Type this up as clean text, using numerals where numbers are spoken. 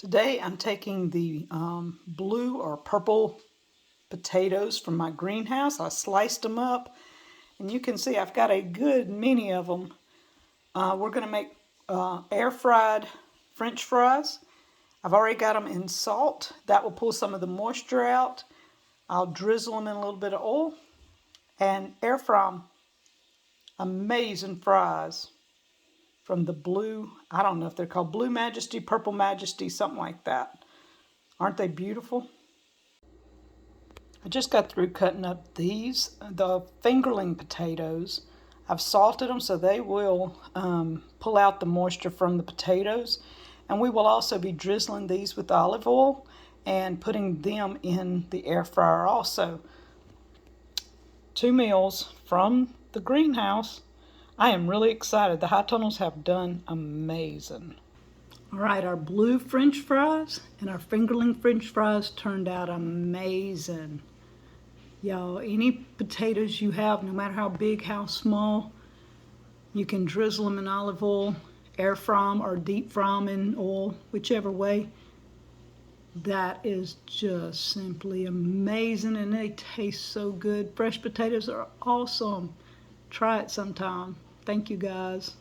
Today I'm taking the blue or purple potatoes from my greenhouse. I sliced them up and you can see I've got a good many of them. We're going to make air fried French fries. I've already got them in salt. That will pull some of the moisture out. I'll drizzle them in a little bit of oil and air fry them. Amazing fries from the blue, I don't know if they're called Blue Majesty, Purple Majesty, something like that. Aren't they beautiful? I just got through cutting up these, the fingerling potatoes. I've salted them so they will pull out the moisture from the potatoes. And we will also be drizzling these with olive oil and putting them in the air fryer also. 2 meals from the greenhouse. I am really excited. The high tunnels have done amazing. All right, our blue French fries and our fingerling French fries turned out amazing. Y'all, any potatoes you have, no matter how big, how small, you can drizzle them in olive oil, air fry them, or deep fry them in oil, whichever way. That is just simply amazing, and they taste so good. Fresh potatoes are awesome. Try it sometime. Thank you, guys.